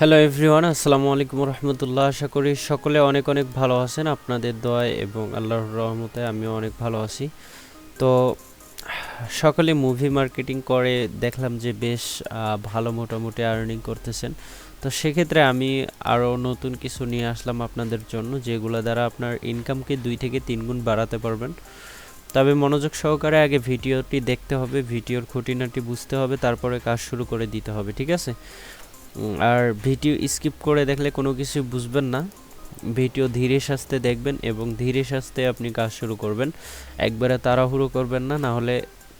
Hello everyone, আসসালামু আলাইকুম রহমতুল্লাহ। আশা করি সকলে অনেক অনেক ভালো আছেন। আপনাদের দোয়ায় এবং আল্লাহর রহমতে আমিও অনেক ভালো আছি। তো সকলে মুভি মার্কেটিং করে দেখলাম যে বেশ ভালো মোটামুটি আর্নিং করতেছেন। তো সেক্ষেত্রে আমি আরও নতুন কিছু নিয়ে আসলাম আপনাদের জন্য, যেগুলো দ্বারা আপনার ইনকামকে 2 থেকে 3 গুণ বাড়াতে পারবেন। তবে মনোযোগ সহকারে আগে ভিডিওটি দেখতে হবে, ভিডিওর খুঁটিনাটি বুঝতে হবে, তারপরে কাজ শুরু করে দিতে হবে, ঠিক আছে? আর ভিডিও স্কিপ করে দেখলে কোনো কিছু বুঝবেন না। ভিডিও ধীরে সাস্তে দেখবেন এবং ধীরে সাস্তে আপনি কাজ শুরু করবেন। একবারে তাড়াহুড়ো করবেন না, না হলে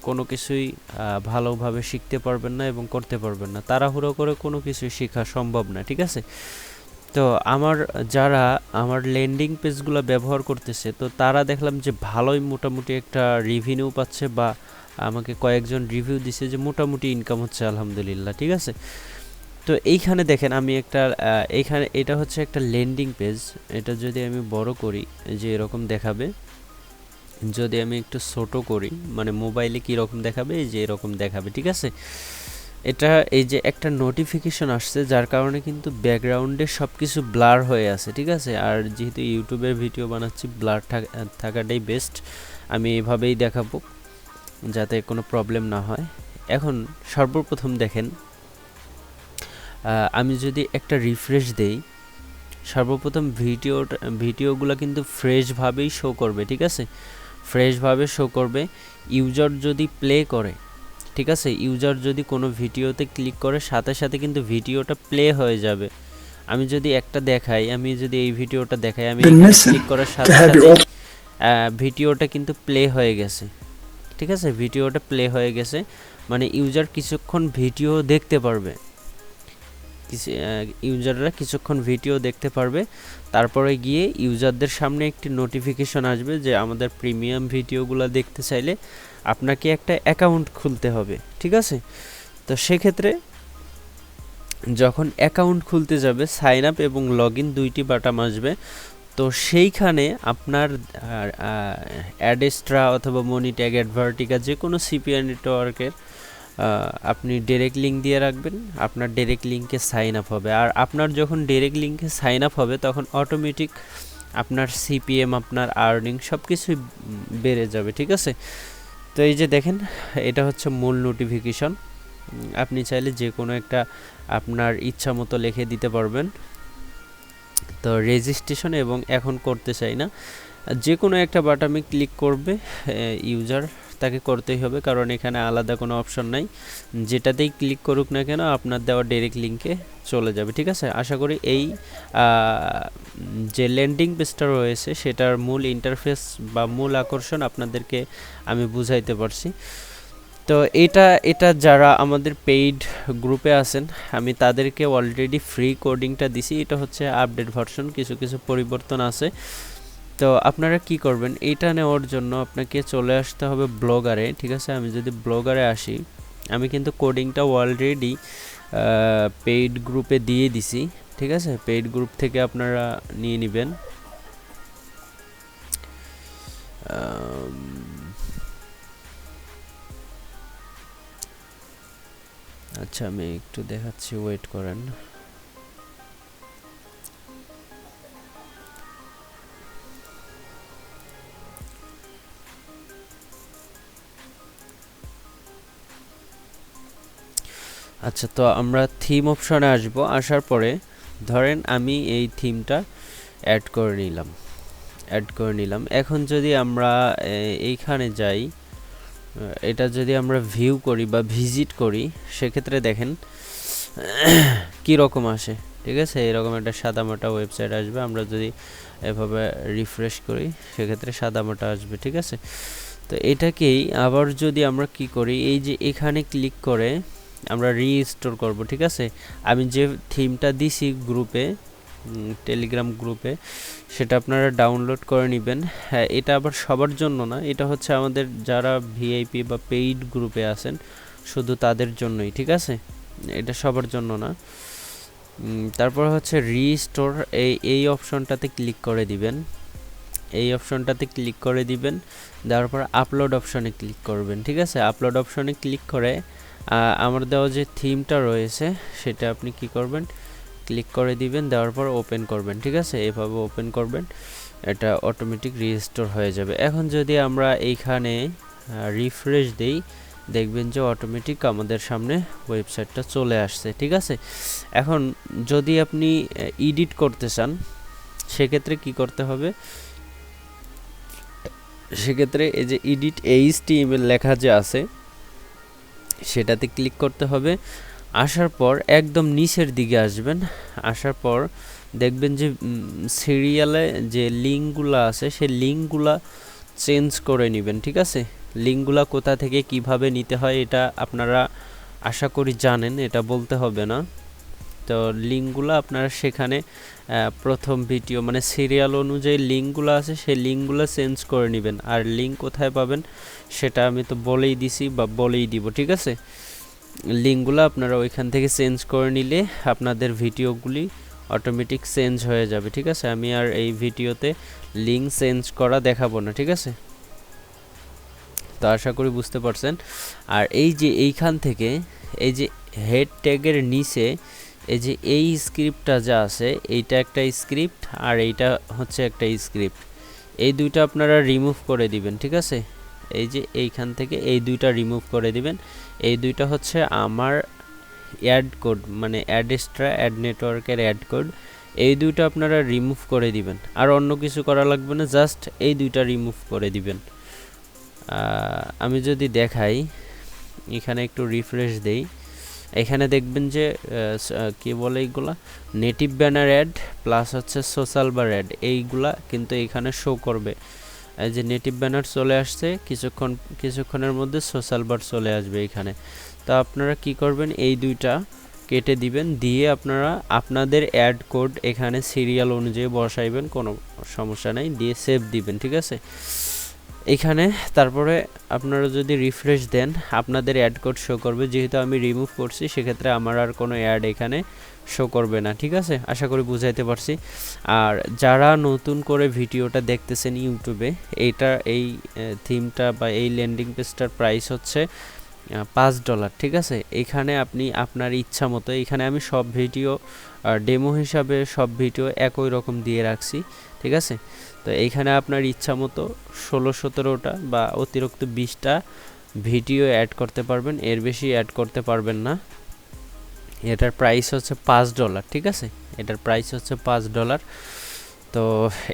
কোনো কিছুই ভালোভাবে শিখতে পারবেন না এবং করতে পারবেন না। তাড়াহুড়ো করে কোনো কিছুই শেখা সম্ভব না, ঠিক আছে? তো যারা আমার ল্যান্ডিং পেজগুলো ব্যবহার করতেছে, তো তারা দেখলাম যে ভালোই মোটামুটি একটা রিভিনিউ পাচ্ছে, বা আমাকে কয়েকজন রিভিউ দিছে যে মোটামুটি ইনকাম হচ্ছে আলহামদুলিল্লাহ, ঠিক আছে? তো এইখানে দেখেন আমি একটা এইখানে এটা হচ্ছে একটা ল্যান্ডিং পেজ। এটা যদি আমি বড় করি যে এরকম দেখাবে, যদি আমি একটু ছোট করি মানে মোবাইলে কি রকম দেখাবে, এই যে এরকম দেখাবে, ঠিক আছে? এটা এই যে একটা নোটিফিকেশন আসছে, যার কারণে কিন্তু ব্যাকগ্রাউন্ডে সব কিছু ব্লার হয়ে আছে, ঠিক আছে? আর যেহেতু ইউটিউবের ভিডিও বানাচ্ছি, ব্লার থাকাটাই বেস্ট। আমি এভাবেই দেখাবো যাতে কোনো প্রবলেম না হয়। এখন সর্বপ্রথম দেখেন, আমি যদি একটা রিফ্রেশ দেই, সর্বপ্রথম ভিডিওগুলো কিন্তু ফ্রেশভাবেই শো করবে, ঠিক আছে? ফ্রেশভাবে শো করবে। ইউজার যদি প্লে করে, ঠিক আছে, ইউজার যদি কোনো ভিডিওতে ক্লিক করে, সাথে সাথে কিন্তু ভিডিওটা প্লে হয়ে যাবে। আমি যদি একটা দেখাই, আমি যদি এই ভিডিওটা দেখাই, আমি এখানে ক্লিক করার সাথে সাথে ভিডিওটা কিন্তু প্লে হয়ে গেছে, ঠিক আছে? ভিডিওটা প্লে হয়ে গেছে মানে ইউজার কিছুক্ষণ ভিডিও দেখতে পারবে, ইউজাররা কিছুক্ষণ ভিডিও দেখতে পারবে। তারপরে গিয়ে ইউজারদের সামনে একটি নোটিফিকেশন আসবে যে আমাদের প্রিমিয়াম ভিডিওগুলো দেখতে চাইলে আপনাকে একটা অ্যাকাউন্ট খুলতে হবে, ঠিক আছে? তো সেক্ষেত্রে যখন অ্যাকাউন্ট খুলতে যাবে, সাইন আপ এবং লগ ইন দুইটি বাটন আসবে। তো সেইখানে আপনার অ্যাডেস্ট্রা অথবা মনিট্যাগ, অ্যাডভার্টিকা, যে কোনো সিপিআর নেটওয়ার্কের আপনি ডাইরেক্ট লিঙ্ক দিয়ে রাখবেন। আপনার ডাইরেক্ট লিঙ্কে সাইন আপ হবে, আর আপনার যখন ডাইরেক্ট লিঙ্কে সাইন আপ হবে তখন অটোমেটিক আপনার সিপিএম, আপনার আর্নিং সব কিছুই বেড়ে যাবে, ঠিক আছে? তো এই যে দেখেন, এটা হচ্ছে মূল নোটিফিকেশন। আপনি চাইলে যে কোনো একটা আপনার ইচ্ছা মতো লিখে দিতে পারবেন। তো রেজিস্ট্রেশন এবং এখন করতে চাই না, যে কোনো একটা বাটনে ক্লিক করবে ইউজার, তাকে করতেই হবে, কারণ এখানে আলাদা কোনো অপশন নাই। যেটাতেই ক্লিক করুক না কেন আপনার দেওয়া ডাইরেক্ট লিঙ্কে চলে যাবে, ঠিক আছে? আশা করি এই যে ল্যান্ডিং পেজটা রয়েছে সেটার মূল ইন্টারফেস বা মূল আকর্ষণ আপনাদেরকে আমি বুঝাইতে পারছি। তো এটা যারা আমাদের পেইড গ্রুপে আছেন, আমি তাদেরকে অলরেডি ফ্রি কোডিংটা দিছি। এটা হচ্ছে আপডেট ভার্সন, কিছু কিছু পরিবর্তন আছে। তো আপনারা কি করবেন, এইটা নেওয়ার জন্য আপনাকে চলে আসতে হবে ব্লগারে, ঠিক আছে? আমি যদি ব্লগারে আসি, আমি কিন্তু কোডিংটা অলরেডি পেইড গ্রুপে দিয়ে দিছি, ঠিক আছে? পেইড গ্রুপ থেকে আপনারা নিয়ে নেবেন। আচ্ছা, আমি একটু দেখাচ্ছি, ওয়েট করেন। আচ্ছা, তো আমরা থিম অপশনে আসব। আসার পরে ধরেন আমি এই থিমটা অ্যাড করে নিলাম। এখন যদি আমরা এইখানে যাই, এটা যদি আমরা ভিউ করি বা ভিজিট করি, সেক্ষেত্রে দেখেন কি রকম আসে, ঠিক আছে? এরকম একটা সাদামাটা ওয়েবসাইট আসবে। আমরা যদি এভাবে রিফ্রেশ করি, সেক্ষেত্রে সাদামাটা আসবে, ঠিক আছে? তো এটাকেই আবার যদি আমরা কি করি, এই যে এখানে ক্লিক করে আমরা রিস্টোর করব, ঠিক আছে? আমি যে থিমটা দিছি গ্রুপে, টেলিগ্রাম গ্রুপে, সেটা আপনারা ডাউনলোড করে নেবেন। হ্যাঁ, এটা আবার সবার জন্য না, এটা হচ্ছে আমাদের যারা ভিআইপি বা পেইড গ্রুপে আছেন শুধু তাদের জন্যই, ঠিক আছে? এটা সবার জন্য না। তারপর হচ্ছে রিস্টোর, এই অপশনটাতে ক্লিক করে দিবেন। এই অপশনটাতে ক্লিক করে দিবেন, দেওয়ার পর আপলোড অপশনে ক্লিক করবেন, ঠিক আছে? আপলোড অপশনে ক্লিক করে আমার দেওয়া যে থিমটা রয়েছে সেটা আপনি কি করবেন, ক্লিক করে দিবেন, দেওয়ার পর ওপেন করবেন, ঠিক আছে, এভাবে ওপেন করবেন, এটা অটোমেটিক রিস্টোর হয়ে যাবে। এখন যদি আমরা এইখানে রিফ্রেশ দেই, দেখবেন যে অটোমেটিক আমাদের সামনে ওয়েবসাইটটা চলে আসছে, ঠিক আছে। এখন যদি আপনি এডিট করতে চান সেক্ষেত্রে কি করতে হবে, সেক্ষেত্রে এই যে এডিট HTML লেখা যে আছে সেটাতে ক্লিক করতে হবে। আসার পর একদম নিচের দিকে আসবেন, আসার পর দেখবেন যে সিরিয়ালে যে লিঙ্কগুলো আছে সেই লিঙ্কগুলা চেঞ্জ করে নেবেন, ঠিক আছে। লিঙ্কগুলা কোথা থেকে কিভাবে নিতে হয় এটা আপনারা আশা করি জানেন, এটা বলতে হবে না। তো লিঙ্কগুলো আপনারা সেখানে প্রথম ভিডিও মানে সিরিয়াল অনুযায়ী লিঙ্কগুলো আছে সেই লিঙ্কগুলো চেঞ্জ করে নেবেন। আর লিঙ্ক কোথায় পাবেন সেটা আমি তো বলেই দিছি বা বলেই দিব, ঠিক আছে। লিঙ্কগুলো আপনারা ওইখান থেকে চেঞ্জ করে নিলে আপনাদের ভিডিওগুলি অটোমেটিক চেঞ্জ হয়ে যাবে, ঠিক আছে। আমি আর এই ভিডিওতে লিঙ্ক চেঞ্জ করা দেখাবো না, ঠিক আছে। তো আশা করি বুঝতে পারছেন। আর এই যে এইখান থেকে এই যে হেড ট্যাগের নিচে এই যে এই স্ক্রিপ্টটা যা আছে এইটা একটা স্ক্রিপ্ট আর এইটা হচ্ছে একটা স্ক্রিপ্ট, এই দুইটা আপনারা রিমুভ করে দিবেন, ঠিক আছে। এই যে এইখান থেকে এই দুইটা রিমুভ করে দিবেন। এই দুইটা হচ্ছে আমার অ্যাড কোড মানে অ্যাডেস্ট্রা অ্যাড নেটওয়ার্কের অ্যাড কোড, এই দুইটা আপনারা রিমুভ করে দিবেন। আর অন্য কিছু করা লাগবে না, জাস্ট এই দুইটা রিমুভ করে দিবেন। আমি যদি দেখাই এখানে একটু রিফ্রেশ দেই, এখানে দেখবেন যে কি বলে এইগুলা নেটিভ ব্যানার অ্যাড প্লাস হচ্ছে সোশ্যাল বার অ্যাড, এইগুলা কিন্তু এখানে শো করবে। এই যে নেটিভ ব্যানার চলে আসছে, কিছুক্ষণের মধ্যে সোশ্যাল বার চলে আসবে এখানে। তো আপনারা কি করবেন, এই দুইটা কেটে দিবেন, দিয়ে আপনারা আপনাদের অ্যাড কোড এখানে সিরিয়াল অনুযায়ী বসাইবেন, কোনো সমস্যা নাই, দিয়ে সেভ দিবেন, ঠিক আছে। এখানে তারপরে আপনারা যদি রিফ্রেশ দেন আপনাদের অ্যাড কোড শো করবে, যেহেতু আমি রিমুভ করছি সেক্ষেত্রে আমার আর কোনো অ্যাড এখানে শো করবে না, ঠিক আছে। আশা করি বুঝাইতে পারছি। আর যারা নতুন করে ভিডিওটা দেখতেছেন ইউটিউবে, এই থিমটা বা এই ল্যান্ডিং পেজটার প্রাইস হচ্ছে $5, ঠিক আছে। এখানে আপনি আপনার ইচ্ছা মতো, এখানে আমি সব ভিডিও ডেমো হিসাবে সব ভিডিও একই রকম দিয়ে রাখছি, ঠিক আছে। তো এইখানে আপনার ইচ্ছা মতো 16-17টা বা অতিরিক্ত 20টা ভিডিও অ্যাড করতে পারবেন, এর বেশি অ্যাড করতে পারবেন না। এটার প্রাইস হচ্ছে $5, ঠিক আছে, এটার প্রাইস হচ্ছে $5। তো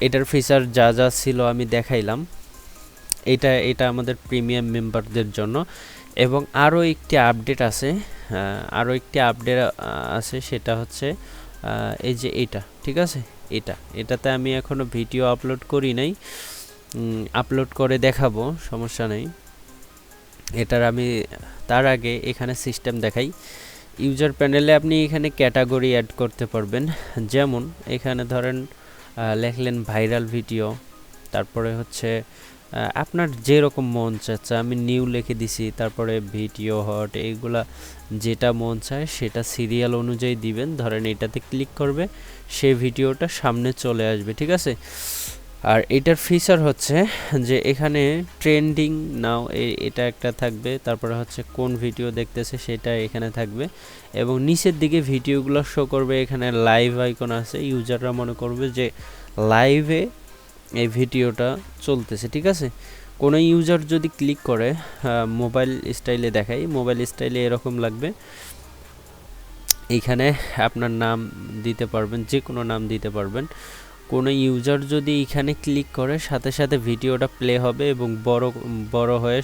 এটার ফিচার যা যা ছিল আমি দেখাইলাম, এটা আমাদের প্রিমিয়াম মেম্বারদের জন্য। এবং আরও একটি আপডেট আছে, সেটা হচ্ছে এই যে এটা, ঠিক আছে। এটাতে আমি এখনো ভিডিও আপলোড করি নাই, আপলোড করে দেখাবো, সমস্যা নেই। আমি তার আগে এখানে সিস্টেম দেখাই। ইউজার প্যানেলে আপনি এখানে ক্যাটাগরি অ্যাড করতে পারবেন, যেমন এখানে ধরেন লেখলেন ভাইরাল ভিডিও, তারপরে হচ্ছে আপনার যেরকম মন চাচ্ছে, আমি নিউ লিখে দিছি, তারপরে ভিডিও হট, এইগুলা যেটা মন চায় সেটা সিরিয়াল অনুযায়ী দিবেন। ধরেন এটাতে ক্লিক করবে, সেই ভিডিওটা সামনে চলে আসবে, ঠিক আছে। আর এটার ফিচার হচ্ছে যে এখানে ট্রেন্ডিং নাও এটা একটা থাকবে, তারপরে হচ্ছে কোন ভিডিও দেখতেছে সেটা এখানে থাকবে, এবং নিচের দিকে ভিডিওগুলো শো করবে। এখানে লাইভ আইকন আছে, ইউজাররা মনে করবে যে লাইভে এই ভিডিওটা চলতেছে, ঠিক আছে। কোনো ইউজার যদি ক্লিক করে, মোবাইল স্টাইলে দেখাই, মোবাইল স্টাইলে এরকম লাগবে। এইখানে আপনার নাম দিতে পারবেন, যে কোনো নাম দিতে পারবেন। কোনো ইউজার যদি এখানে ক্লিক করে সাথে সাথে ভিডিওটা প্লে হবে এবং বড় হয়ে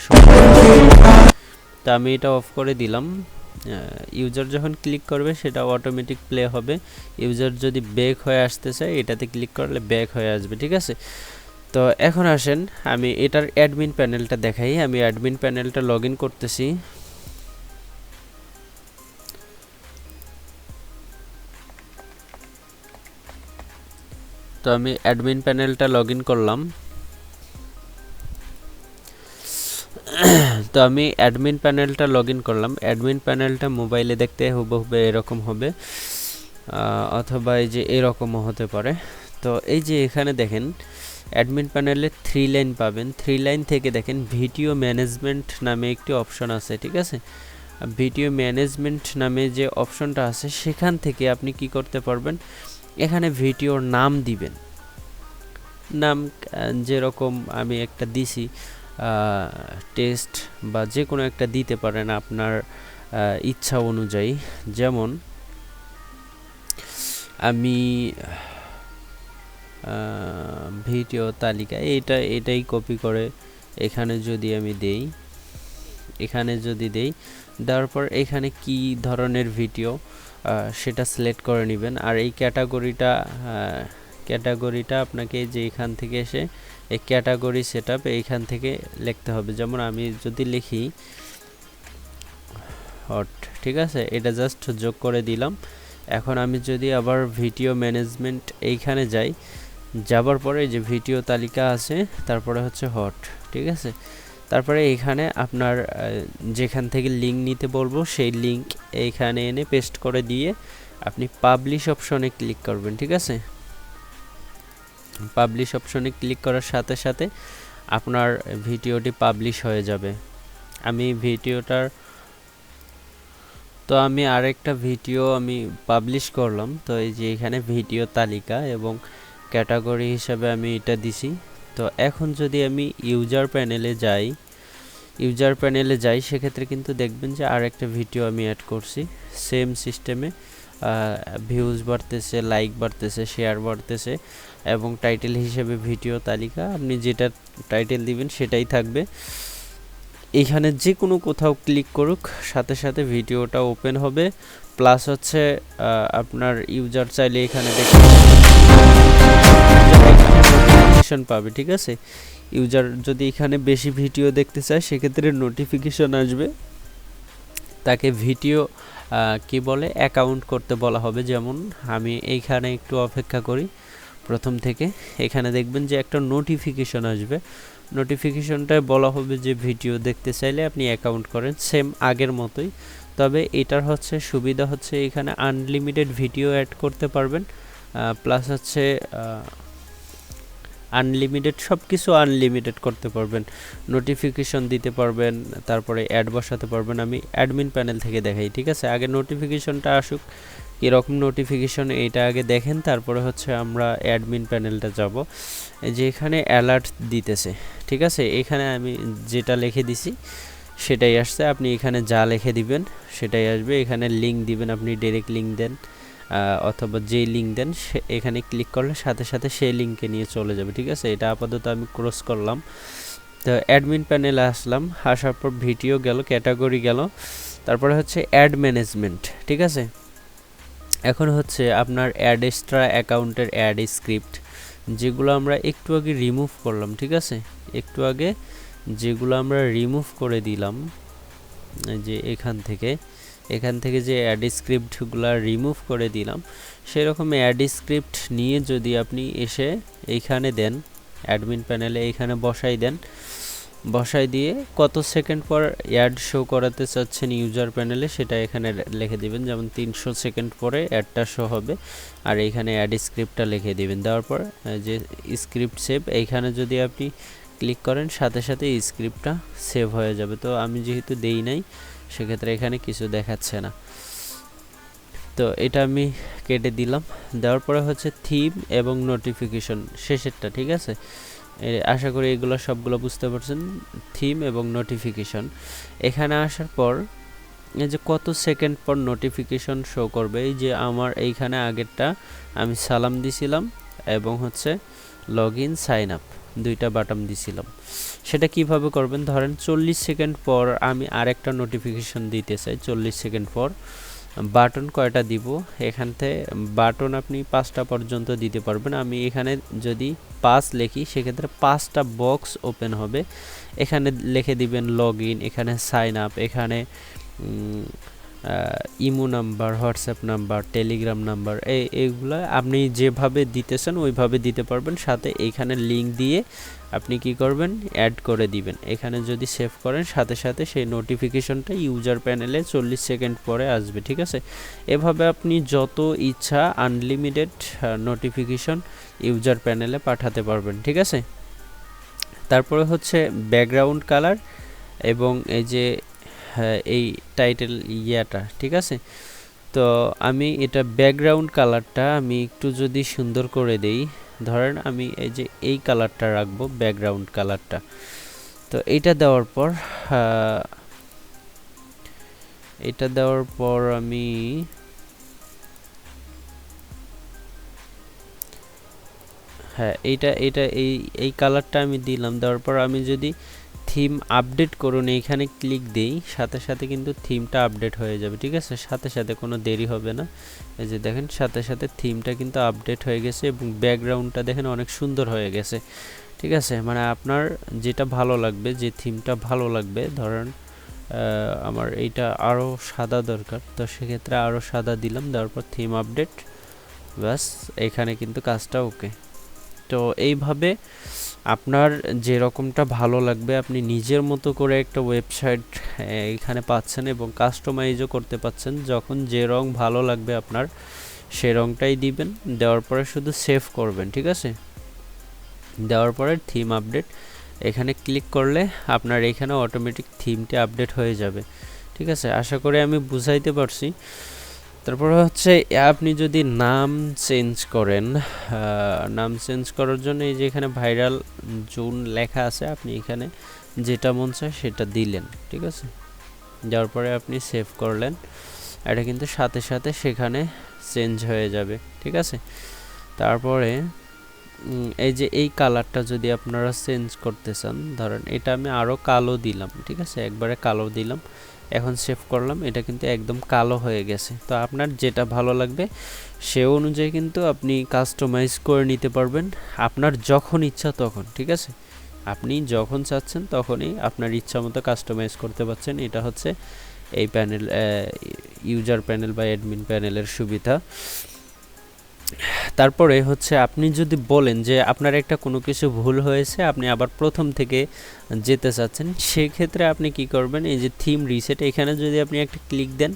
তা আমি এটা অফ করে দিলাম। ইউজার যখন ক্লিক করবে সেটা অটোমেটিক প্লে হবে। ইউজার যদি ব্যাক হয়ে আসতে চায় এটাতে ক্লিক করলে ব্যাক হয়ে আসবে, ঠিক আছে। তো এখন আসেন আমি এটার অ্যাডমিন প্যানেলটা দেখাই। আমি অ্যাডমিন প্যানেলটা লগ ইন করতেছি। তো আমি অ্যাডমিন প্যানেলটা লগ ইন করলাম। অ্যাডমিন প্যানেলটা মোবাইলে দেখতে হুবহু এরকম হবে, অথবা এই যে এরকমও হতে পারে। তো এই যে এখানে দেখেন অ্যাডমিন প্যানেলে 3 লাইন পাবেন। 3 লাইন থেকে দেখেন ভিডিও ম্যানেজমেন্ট নামে একটি অপশন আছে, ঠিক আছে। ভিডিও ম্যানেজমেন্ট নামে যে অপশনটা আছে সেখান থেকে আপনি কি করতে পারবেন, এখানে ভিডিওর নাম দিবেন। নাম যেরকম আমি একটা দিছি টেস্ট বা যে কোনো একটা দিতে পারেন আপনার ইচ্ছা অনুযায়ী। যেমন আমি ভিডিও তালিকা এটাই কপি করে এখানে যদি আমি দেই, দেওয়ার পর এখানে কি ধরনের ভিডিও সেটা সিলেক্ট করে নেবেন। আর এই ক্যাটাগরিটা আপনাকে যে এখান থেকে এসে এই ক্যাটাগরি সেটআপ এইখান থেকে লিখতে হবে। যেমন আমি যদি লিখি হট, ঠিক আছে, এটা জাস্ট যোগ করে দিলাম। এখন আমি যদি আবার ভিডিও ম্যানেজমেন্ট এইখানে যাই, যাবার পরে যে ভিডিও তালিকা আছে তারপরে হচ্ছে হট, ঠিক আছে। তারপরে এইখানে আপনার যেখান থেকে লিঙ্ক নিতে বলবো সেই লিঙ্ক এইখানে এনে পেস্ট করে দিয়ে আপনি পাবলিশ অপশনে ক্লিক করবেন, ঠিক আছে। পাবলিশ অপশনে ক্লিক করার সাথে সাথে আপনার ভিডিওটি পাবলিশ হয়ে যাবে। আমি আরেকটা ভিডিও আমি পাবলিশ করলাম। তো এই যে এখানে ভিডিও তালিকা এবং ক্যাটাগরি হিসাবে আমি এটা দিছি। তো এখন যদি আমি ইউজার প্যানেলে যাই সেক্ষেত্রে কিন্তু দেখবেন যে আরেকটা ভিডিও আমি অ্যাড করছি সেম সিস্টেমে। ভিউজ বাড়তেছে, লাইক বাড়তেছে, শেয়ার বাড়তেছে এবং টাইটেল হিসেবে ভিডিও তালিকা, আপনি যেটা টাইটেল দিবেন সেটাই থাকবে। এইখানে যে কোনো কোথাও ক্লিক করুক সাথে সাথে ভিডিওটা ওপেন হবে। প্লাস হচ্ছে আপনার ইউজার চাইলে এখানে নোটিফিকেশন পাবে, ঠিক আছে। ইউজার যদি এখানে বেশি ভিডিও দেখতে চায় সেক্ষেত্রে নোটিফিকেশন আসবে, তাকে ভিডিও কি বলে অ্যাকাউন্ট করতে বলা হবে। যেমন আমি এইখানে একটু অপেক্ষা করি, প্রথম থেকে এখানে দেখবেন যে একটা নোটিফিকেশন আসবে। নোটিফিকেশনটায় বলা হবে যে ভিডিও দেখতে চাইলে আপনি অ্যাকাউন্ট করেন, সেম আগের মতোই। তবে এটার হচ্ছে সুবিধা হচ্ছে এখানে আনলিমিটেড ভিডিও অ্যাড করতে পারবেন, প্লাস হচ্ছে আনলিমিটেড সব কিছু আনলিমিটেড করতে পারবেন, নোটিফিকেশন দিতে পারবেন, তারপরে অ্যাড বসাতে পারবেন। আমি অ্যাডমিন প্যানেল থেকে দেখাই, ঠিক আছে। আগে নোটিফিকেশনটা আসুক, কীরকম নোটিফিকেশন এইটা আগে দেখেন, তারপরে হচ্ছে আমরা অ্যাডমিন প্যানেলটা যাব। যে এখানে অ্যালার্ট দিতেছে, ঠিক আছে, এখানে আমি যেটা লিখে দিছি সেটাই আসছে। আপনি এখানে যা লিখে দিবেন সেটাই আসবে। এখানে লিঙ্ক দিবেন, আপনি ডাইরেক্ট লিঙ্ক দেন অথবা যেই লিঙ্ক দেন এখানে ক্লিক করলে সাথে সাথে সেই লিঙ্কে নিয়ে চলে যাবে, ঠিক আছে। এটা আপাতত আমি ক্রস করলাম। তো অ্যাডমিন প্যানেলে আসলাম, আসার পর ভিডিও গেল, ক্যাটাগরি গেল, তারপরে হচ্ছে অ্যাড ম্যানেজমেন্ট, ঠিক আছে। এখন হচ্ছে আপনার অ্যাড এক্সট্রা অ্যাকাউন্টের অ্যাড স্ক্রিপ্ট যেগুলো আমরা একটু আগে রিমুভ করলাম, ঠিক আছে। একটু আগে যেগুলো আমরা রিমুভ করে দিলাম, যে এখান থেকে যে অ্যাড স্ক্রিপ্টগুলো রিমুভ করে দিলাম, সেরকম অ্যাড স্ক্রিপ্ট নিয়ে যদি আপনি এসে এইখানে দেন, অ্যাডমিন প্যানেলে এইখানে বসাই দিয়ে কত সেকেন্ড পর অ্যাড শো করাতে চাচ্ছেন ইউজার প্যানেলে সেটা এখানে লিখে দিবেন। যেমন 300 সেকেন্ড পরে অ্যাডটা শো হবে, আর এইখানে অ্যাড স্ক্রিপ্টটা লিখে দিবেন। দেওয়ার পর যে স্ক্রিপ্ট সেভ, এইখানে যদি আপনি ক্লিক করেন সাথে সাথে স্ক্রিপ্টটা সেভ হয়ে যাবে। তো আমি যেহেতু দেই নাই সেক্ষেত্রে এখানে কিছু দেখাচ্ছে না, তো এটা আমি কেটে দিলাম। দেওয়ার পরে হচ্ছে থিম এবং নোটিফিকেশন শেষেরটা, ঠিক আছে। আশা করি এগুলো সবগুলো বুঝতে পারছেন। থিম এবং নোটিফিকেশন এখানে আসার পর এই যে কত সেকেন্ড পর নোটিফিকেশন শো করবে, এই যে আমার এইখানে আগেরটা আমি সালাম দিছিলাম এবং হচ্ছে লগ ইন সাইন আপ দুইটা বাটন দিছিলাম। সেটা কিভাবে করবেন, ধরেন 40 সেকেন্ড পর আমি আরেকটা নোটিফিকেশন দিতে চাই, 40 সেকেন্ড পর বাটন কয়টা দিব, এখান থেকে বাটন আপনি 5টা পর্যন্ত দিতে পারবেন। আমি এখানে যদি 5 লিখি সেক্ষেত্রে 5টা বক্স ওপেন হবে। এখানে লিখে দিবেন লগ ইন, এখানে সাইন আপ, এখানে imo number, WhatsApp number, Telegram number, এইগুলো আপনি যেভাবে দিতেছেন ওইভাবে দিতে পারবেন। সাথে এইখানে লিঙ্ক দিয়ে আপনি কি করবেন, অ্যাড করে দিবেন। এখানে যদি সেভ করেন সাথে সাথে সেই নোটিফিকেশনটা ইউজার প্যানেলে 40 সেকেন্ড পরে আসবে, ঠিক আছে। এভাবে আপনি যত ইচ্ছা আনলিমিটেড নোটিফিকেশন ইউজার প্যানেলে পাঠাতে পারবেন, ঠিক আছে। তারপরে হচ্ছে ব্যাকগ্রাউন্ড কালার এবং এই যে এই টাইটেল ইয়াটা, ঠিক আছে। তো আমি এটা ব্যাকগ্রাউন্ড কালারটা আমি একটু যদি সুন্দর করে দেই, ধরেন আমি এই যে এই কালারটা রাখবো ব্যাকগ্রাউন্ড কালারটা। তো এটা দেওয়ার পর আমি এই কালারটা আমি দিলাম। দেওয়ার পর আমি যদি থিম আপডেট করুন এইখানে ক্লিক দেই, সাথে সাথে কিন্তু থিমটা আপডেট হয়ে যাবে, ঠিক আছে। সাথে সাথে কোনো দেরি হবে না। এই যে দেখেন সাথে সাথে থিমটা কিন্তু আপডেট হয়ে গেছে এবং ব্যাকগ্রাউন্ডটা দেখেন অনেক সুন্দর হয়ে গেছে, ঠিক আছে। মানে আপনার যেটা ভালো লাগবে, যে থিমটা ভালো লাগবে, ধরেন আমার এইটা আরও সাদা দরকার, তো সেক্ষেত্রে আরও সাদা দিলাম। দেওয়ার পর থিম আপডেট, ব্যাস এখানে কিন্তু কাজটা ওকে। তো এইভাবে আপনার যেরকমটা ভালো লাগবে আপনি নিজের মতো করে একটা ওয়েবসাইট এখানে পাচ্ছেন এবং কাস্টমাইজও করতে পাচ্ছেন। যখন যে রং ভালো লাগবে আপনার সে রংটাই দিবেন, দেওয়ার পরে শুধু সেভ করবেন, ঠিক আছে। দেওয়ার পরে থিম আপডেট এখানে ক্লিক করলে আপনার এখানে অটোমেটিক থিমটি আপডেট হয়ে যাবে, ঠিক আছে। আশা করি আমি বুঝাইতে পারছি। তারপর হচ্ছে আপনি যদি নাম চেঞ্জ করেন, নাম চেঞ্জ করার জন্য এই যে এখানে ভাইরাল জোন লেখা আছে, আপনি এখানে যেটা মন চায় সেটা দিলেন, ঠিক আছে। যাওয়ার পরে আপনি সেভ করলেন, এটা কিন্তু সাথে সাথে সেখানে চেঞ্জ হয়ে যাবে, ঠিক আছে। তারপরে এই যে এই কালারটা যদি আপনারা চেঞ্জ করতে চান, ধরেন এটা আমি আরও কালো দিলাম, ঠিক আছে, একবারে কালো দিলাম, এখন সেভ করলাম, এটা কিন্তু একদম কালো হয়ে গেছে। তো আপনার যেটা ভালো লাগবে সে অনুযায়ী কিন্তু আপনি কাস্টমাইজ করে নিতে পারবেন আপনার যখন ইচ্ছা তখন, ঠিক আছে। আপনি যখন চাচ্ছেন তখনই আপনার ইচ্ছা মতো কাস্টমাইজ করতে পারছেন। এটা হচ্ছে এই প্যানেল, ইউজার প্যানেল বা অ্যাডমিন প্যানেলের সুবিধা। তারপরে হচ্ছে আপনি যদি বলেন যে আপনার একটা কোনো কিছু ভুল হয়েছে, আপনি আবার প্রথম থেকে যেতে চাচ্ছেন, সেক্ষেত্রে আপনি কি করবেন, এই যে থিম রিসেট এখানে যদি আপনি একটা ক্লিক দেন,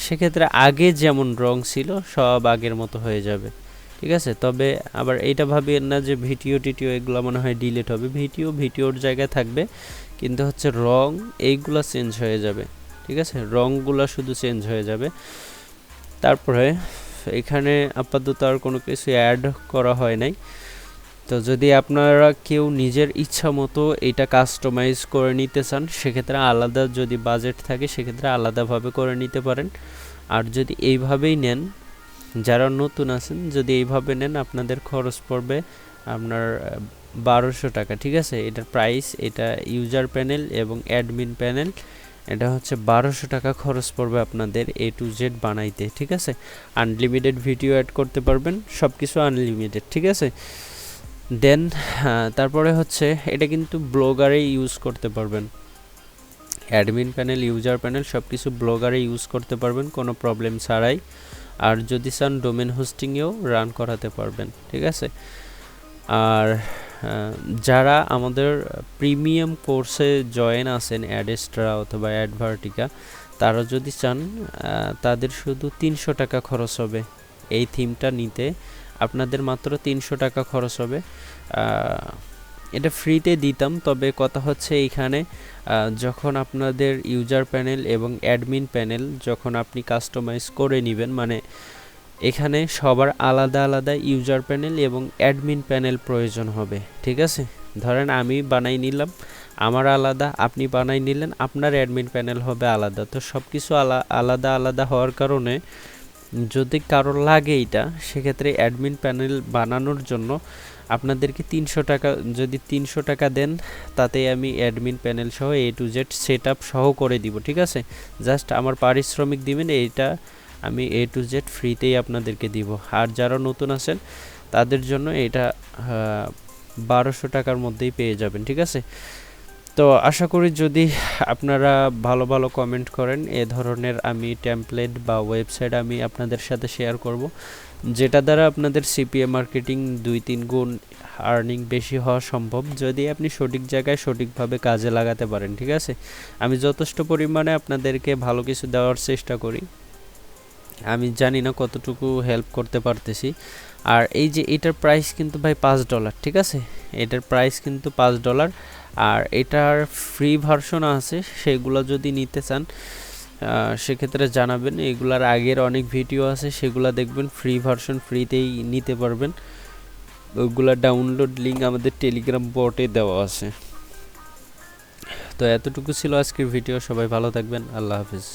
সেক্ষেত্রে আগে যেমন রং ছিল সব আগের মতো হয়ে যাবে, ঠিক আছে। তবে আবার এইটা ভাবেন না যে ভিডিও টিডিও এগুলো মনে হয় ডিলিট হবে, ভিডিওর জায়গায় থাকবে, কিন্তু হচ্ছে রং এইগুলো চেঞ্জ হয়ে যাবে, ঠিক আছে। রংগুলো শুধু চেঞ্জ হয়ে যাবে। তারপরে এখানে আপাতত আর কোনো কিছু অ্যাড করা হয় নাই। তো যদি আপনারা কেউ নিজের ইচ্ছা মতো এটা কাস্টমাইজ করে নিতে চান, সেক্ষেত্রে আলাদা যদি বাজেট থাকে সেক্ষেত্রে আলাদাভাবে করে নিতে পারেন। আর যদি এইভাবেই নেন, যারা নতুন আছেন যদি এইভাবে নেন, আপনাদের খরচ পড়বে আপনার 1200 টাকা, ঠিক আছে। এটার প্রাইস, এটা ইউজার প্যানেল এবং অ্যাডমিন প্যানেল, এটা হচ্ছে 1200 টাকা খরচ পড়বে আপনাদের A to Z বানাইতে, ঠিক আছে। আনলিমিটেড ভিডিও অ্যাড করতে পারবেন, সব কিছু আনলিমিটেড, ঠিক আছে। দেন তারপরে হচ্ছে এটা কিন্তু ব্লগারে ইউজ করতে পারবেন, অ্যাডমিন প্যানেল, ইউজার প্যানেল সব কিছু ব্লগারে ইউজ করতে পারবেন কোনো প্রবলেম ছাড়াই। আর যদি চান ডোমেন হোস্টিংয়েও রান করাতে পারবেন, ঠিক আছে। আর যারা আমাদের প্রিমিয়াম কোর্সে জয়েন আছেন, অ্যাডেস্ট্রা অথবা অ্যাডভার্টিকা, তারা যদি চান তাদের শুধু 300 টাকা খরচ হবে এই থিমটা নিতে, আপনাদের মাত্র 300 টাকা খরচ হবে। এটা ফ্রিতে দিতাম, তবে কথা হচ্ছে এইখানে যখন আপনাদের ইউজার প্যানেল এবং অ্যাডমিন প্যানেল যখন আপনি কাস্টমাইজ করে নেবেন, মানে এখানে সবার আলাদা আলাদা ইউজার প্যানেল এবং অ্যাডমিন প্যানেল প্রয়োজন হবে, ঠিক আছে। ধরেন আমি বানাই নিলাম আমার আলাদা, আপনি বানাই নিলেন আপনার অ্যাডমিন প্যানেল হবে আলাদা। তো সব কিছু আলাদা আলাদা হওয়ার কারণে যদি কারো লাগে এটা, সেক্ষেত্রে অ্যাডমিন প্যানেল বানানোর জন্য আপনাদেরকে 300 টাকা, যদি 300 টাকা দেন তাতে আমি অ্যাডমিন প্যানেল সহ A to Z set up সহ করে দিব, ঠিক আছে। জাস্ট আমার পারিশ্রমিক দিবেন, এইটা আমি A to Z ফ্রিতেই আপনাদেরকে দিব। আর যারা নতুন আছেন তাদের জন্য এটা 1200 টাকার মধ্যেই পেয়ে যাবেন, ঠিক আছে। তো আশা করি যদি আপনারা ভালো ভালো কমেন্ট করেন, এ ধরনের আমি টেমপ্লেট বা ওয়েবসাইট আমি আপনাদের সাথে শেয়ার করব, যেটা দ্বারা আপনাদের সিপিএ মার্কেটিং 2-3 গুণ আর্নিং বেশি হওয়া সম্ভব, যদি আপনি সঠিক জায়গায় সঠিকভাবে কাজে লাগাতে পারেন, ঠিক আছে। আমি যথেষ্ট পরিমাণে আপনাদেরকে ভালো কিছু দেওয়ার চেষ্টা করি, আমি জানি না কতটুকু হেল্প করতে পারতেছি। আর এই যে এটার প্রাইস কিন্তু ভাই $5, ঠিক আছে। এটার প্রাইস কিন্তু $5। আর এটার ফ্রি ভার্সন আছে, সেগুলো যদি নিতে চান সেক্ষেত্রে জানাবেন। এগুলার আগের অনেক ভিডিও আছে, সেগুলো দেখবেন, ফ্রি ভার্সন ফ্রিতেই নিতে পারবেন। ওইগুলা ডাউনলোড লিঙ্ক আমাদের টেলিগ্রাম বটে দেওয়া আছে। তো এতটুকু ছিল আজকের ভিডিও, সবাই ভালো থাকবেন, আল্লাহ হাফিজ।